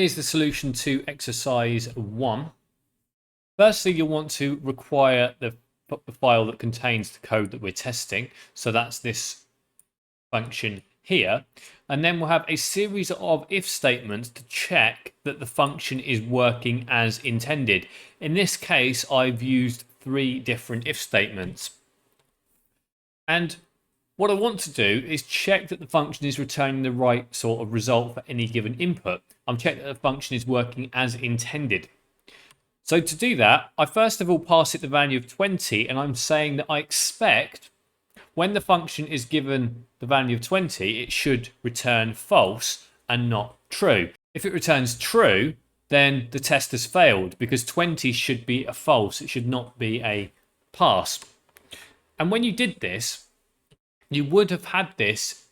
Here's the solution to exercise 1. Firstly, you'll want to require the file that contains the code that we're testing. So that's this function here. And then we'll have a series of if statements to check that the function is working as intended. In this case, I've used 3 different if statements. And what I want to do is check that the function is returning the right sort of result for any given input. I'm checking that the function is working as intended. So to do that, I first of all pass it the value of 20, and I'm saying that I expect when the function is given the value of 20, it should return false and not true. If it returns true, then the test has failed because 20 should be a false. It should not be a pass. And when you did this, you would have had this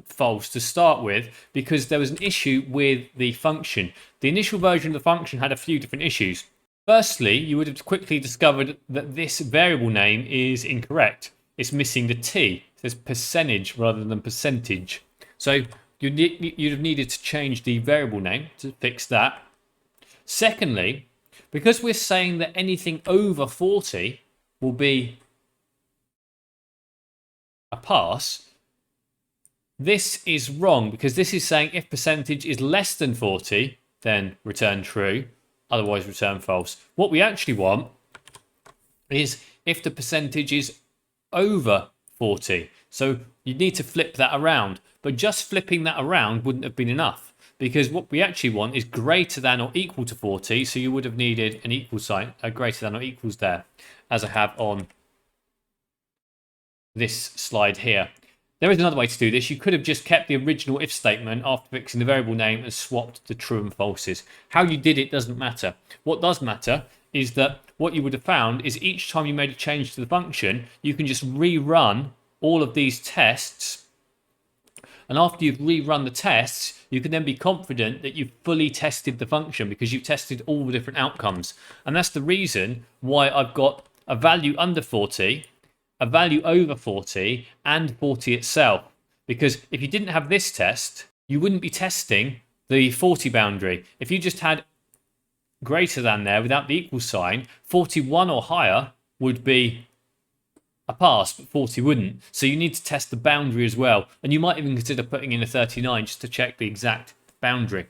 false to start with because there was an issue with the function. The initial version of the function had a few different issues. Firstly, you would have quickly discovered that this variable name is incorrect. It's missing the T. It says percentage rather than percentage. So you'd have needed to change the variable name to fix that. Secondly, because we're saying that anything over 40 will be a pass, this is wrong because this is saying if percentage is less than 40, then return true, otherwise return false. What we actually want is if the percentage is over 40. So you need to flip that around, but just flipping that around wouldn't have been enough because what we actually want is greater than or equal to 40. So you would have needed an equal sign, a greater than or equals there, as I have on this slide here. There is another way to do this. You could have just kept the original if statement after fixing the variable name and swapped the true and falses. How you did it doesn't matter. What does matter is that what you would have found is each time you made a change to the function, you can just rerun all of these tests. And after you've rerun the tests, you can then be confident that you've fully tested the function because you've tested all the different outcomes. And that's the reason why I've got a value under 40, a value over 40, and 40 itself. Because if you didn't have this test, you wouldn't be testing the 40 boundary. If you just had greater than there without the equal sign, 41 or higher would be a pass, but 40 wouldn't. So you need to test the boundary as well. And you might even consider putting in a 39 just to check the exact boundary.